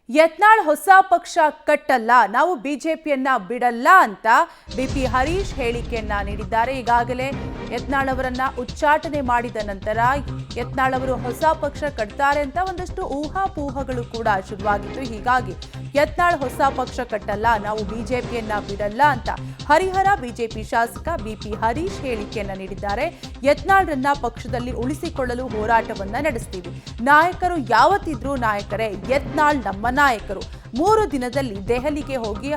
ಯತ್ನಾಳ್ ಹೊಸ ಪಕ್ಷ ಕಟ್ಟಲ್ಲ, ನಾವು ಬಿಜೆಪಿಯನ್ನ ಬಿಡಲ್ಲ ಅಂತ ಬಿಪಿ ಹರೀಶ್ ಹೇಳಿಕೆಯನ್ನ ನೀಡಿದ್ದಾರೆ. ಈಗಾಗಲೇ ಯತ್ನಾಳ್ ಅವರನ್ನ ಉಚ್ಚಾಟನೆ ಮಾಡಿದ ನಂತರ ಯತ್ನಾಳ್ ಅವರು ಹೊಸ ಪಕ್ಷ ಕಟ್ತಾರೆ ಅಂತ ಒಂದಷ್ಟು ಊಹಾಪೋಹಗಳು ಕೂಡ ಶುರುವಾಗಿತ್ತು. ಹೀಗಾಗಿ ಯತ್ನಾಳ್ ಹೊಸ ಪಕ್ಷ ಕಟ್ಟಲ್ಲ, ನಾವು ಬಿಜೆಪಿಯನ್ನ ಬಿಡಲ್ಲ ಅಂತ ಹರಿಹರ ಬಿಜೆಪಿ ಶಾಸಕ ಬಿಪಿ ಹರೀಶ್ ಹೇಳಿಕೆಯನ್ನ ನೀಡಿದ್ದಾರೆ. ಯತ್ನಾಳ್ರನ್ನ ಪಕ್ಷದಲ್ಲಿ ಉಳಿಸಿಕೊಳ್ಳಲು ಹೋರಾಟವನ್ನ ನಡೆಸ್ತೀವಿ, ನಾಯಕರು ಯಾವತ್ತಿದ್ರೂ ನಾಯಕರೇ, ಯತ್ನಾಳ್ ನಮ್ಮ ನಾಯಕರು. 3 ದಿನದಲ್ಲಿ ದೆಹಲಿಗೆ ಹೋಗಿ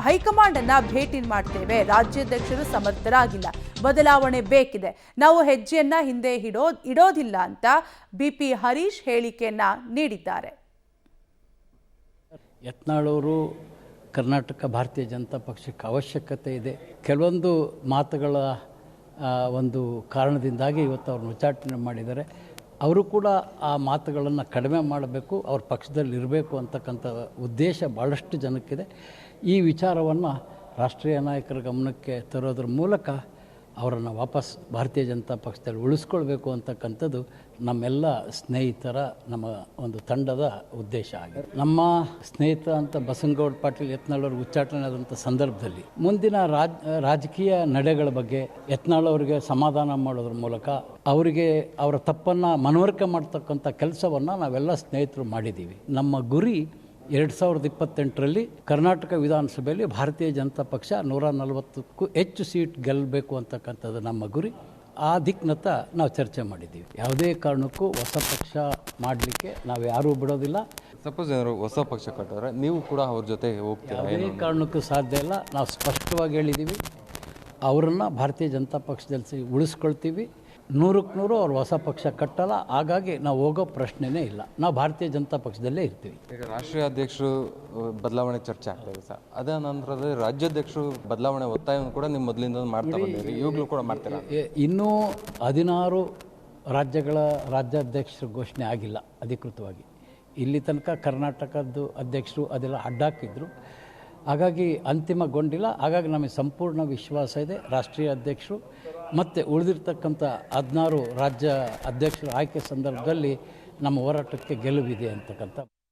ಹೈಕಮಾಂಡ್ ಅನ್ನ ಭೇಟಿ ಮಾಡ್ತೇವೆ. ರಾಜ್ಯಾಧ್ಯಕ್ಷರು ಸಮರ್ಥರಾಗಿಲ್ಲ, ಬದಲಾವಣೆ ಬೇಕಿದೆ, ನಾವು ಹೆಜ್ಜೆಯನ್ನ ಹಿಂದೆ ಇಡೋದಿಲ್ಲ ಅಂತ ಬಿಪಿ ಹರೀಶ್ ಹೇಳಿಕೆಯನ್ನ ನೀಡಿದ್ದಾರೆ. ಯತ್ನಾಳ್ ಅವರು ಕರ್ನಾಟಕ ಭಾರತೀಯ ಜನತಾ ಪಕ್ಷಕ್ಕೆ ಅವಶ್ಯಕತೆ ಇದೆ. ಕೆಲವೊಂದು ಮಾತುಗಳ ಒಂದು ಕಾರಣದಿಂದಾಗಿ ಇವತ್ತು ಅವ್ರನ್ನ ಉಚ್ಚಾಟನೆ ಮಾಡಿದ್ದಾರೆ. ಅವರು ಕೂಡ ಆ ಮಾತುಗಳನ್ನು ಕಡಿಮೆ ಮಾಡಬೇಕು, ಅವ್ರ ಪಕ್ಷದಲ್ಲಿ ಇರಬೇಕು ಅಂತಕ್ಕಂಥ ಉದ್ದೇಶ ಭಾಳಷ್ಟು ಜನಕ್ಕಿದೆ. ಈ ವಿಚಾರವನ್ನು ರಾಷ್ಟ್ರೀಯ ನಾಯಕರ ಗಮನಕ್ಕೆ ತರೋದ್ರ ಮೂಲಕ ಅವರನ್ನು ವಾಪಸ್ ಭಾರತೀಯ ಜನತಾ ಪಕ್ಷದಲ್ಲಿ ಉಳಿಸ್ಕೊಳ್ಬೇಕು ಅಂತಕ್ಕಂಥದ್ದು ನಮ್ಮೆಲ್ಲ ಸ್ನೇಹಿತರ ನಮ್ಮ ಒಂದು ತಂಡದ ಉದ್ದೇಶ ಆಗಿದೆ. ನಮ್ಮ ಸ್ನೇಹಿತ ಅಂತ ಬಸನಗೌಡ ಪಾಟೀಲ್ ಯತ್ನಾಳ್ ಅವರು ಉಚ್ಚಾಟನೆ ಆದಂಥ ಸಂದರ್ಭದಲ್ಲಿ ಮುಂದಿನ ರಾಜಕೀಯ ನಡೆಗಳ ಬಗ್ಗೆ ಯತ್ನಾಳ್ ಅವರಿಗೆ ಸಮಾಧಾನ ಮಾಡೋದ್ರ ಮೂಲಕ ಅವರಿಗೆ ಅವರ ತಪ್ಪನ್ನು ಮನವರಿಕೆ ಮಾಡ್ತಕ್ಕಂಥ ಕೆಲಸವನ್ನು ನಾವೆಲ್ಲ ಸ್ನೇಹಿತರು ಮಾಡಿದ್ದೀವಿ. ನಮ್ಮ ಗುರಿ 2028ರಲ್ಲಿ ಕರ್ನಾಟಕ ವಿಧಾನಸಭೆಯಲ್ಲಿ ಭಾರತೀಯ ಜನತಾ ಪಕ್ಷ 140ಕ್ಕೂ ಹೆಚ್ಚು ಸೀಟ್ ಗೆಲ್ಲಬೇಕು ಅಂತಕ್ಕಂಥದ್ದು ನಮ್ಮ ಗುರಿ. ಆ ದಿಕ್ಕಿನತ್ತ ನಾವು ಚರ್ಚೆ ಮಾಡಿದ್ದೀವಿ. ಯಾವುದೇ ಕಾರಣಕ್ಕೂ ಹೊಸ ಪಕ್ಷ ಮಾಡಲಿಕ್ಕೆ ನಾವು ಯಾರೂ ಬಿಡೋದಿಲ್ಲ. ಸಪೋಸ್ ಏನಾದ್ರು ಹೊಸ ಪಕ್ಷ ಕಟ್ಟಿದ್ರೆ ನೀವು ಕೂಡ ಅವ್ರ ಜೊತೆ ಹೋಗ್ತೀರಾ? ಯಾವುದೇ ಕಾರಣಕ್ಕೂ ಸಾಧ್ಯ ಇಲ್ಲ. ನಾವು ಸ್ಪಷ್ಟವಾಗಿ ಹೇಳಿದ್ದೀವಿ, ಅವರನ್ನು ಭಾರತೀಯ ಜನತಾ ಪಕ್ಷದಲ್ಲಿ ಉಳಿಸ್ಕೊಳ್ತೀವಿ. 100ಕ್ಕೆ 100 ಅವ್ರು ಹೊಸ ಪಕ್ಷ ಕಟ್ಟಲ್ಲ. ಹಾಗಾಗಿ ನಾವು ಹೋಗೋ ಪ್ರಶ್ನೆನೇ ಇಲ್ಲ, ನಾವು ಭಾರತೀಯ ಜನತಾ ಪಕ್ಷದಲ್ಲೇ ಇರ್ತೀವಿ. ಈಗ ರಾಷ್ಟ್ರೀಯ ಅಧ್ಯಕ್ಷರು ಬದಲಾವಣೆ ಚರ್ಚೆ ಆಗ್ತದೆ ಸರ್, ಅದೇ ನಂತರದಲ್ಲಿ ರಾಜ್ಯಾಧ್ಯಕ್ಷರು ಬದಲಾವಣೆ ಒತ್ತಾಯವನ್ನು ಕೂಡ ನಿಮ್ಮ ಮೊದಲಿಂದ ಮಾಡ್ತಾ ಬಂದಿರಿ, ಇವಾಗಲೂ ಕೂಡ ಮಾಡ್ತೀರಾ? ಇನ್ನೂ 16 ರಾಜ್ಯಗಳ ರಾಜ್ಯಾಧ್ಯಕ್ಷರು ಘೋಷಣೆ ಆಗಿಲ್ಲ ಅಧಿಕೃತವಾಗಿ. ಇಲ್ಲಿ ತನಕ ಕರ್ನಾಟಕದ್ದು ಅಧ್ಯಕ್ಷರು ಅದೆಲ್ಲ ಅಡ್ಡಾಕಿದ್ರು, ಹಾಗಾಗಿ ಅಂತಿಮಗೊಂಡಿಲ್ಲ. ಹಾಗಾಗಿ ನಮಗೆ ಸಂಪೂರ್ಣ ವಿಶ್ವಾಸ ಇದೆ, ರಾಷ್ಟ್ರೀಯ ಅಧ್ಯಕ್ಷರು ಮತ್ತು ಉಳಿದಿರ್ತಕ್ಕಂಥ 16 ರಾಜ್ಯ ಅಧ್ಯಕ್ಷರು ಆಯ್ಕೆ ಸಂದರ್ಭದಲ್ಲಿ ನಮ್ಮ ಹೋರಾಟಕ್ಕೆ ಗೆಲುವಿದೆ ಅಂತಕ್ಕಂಥ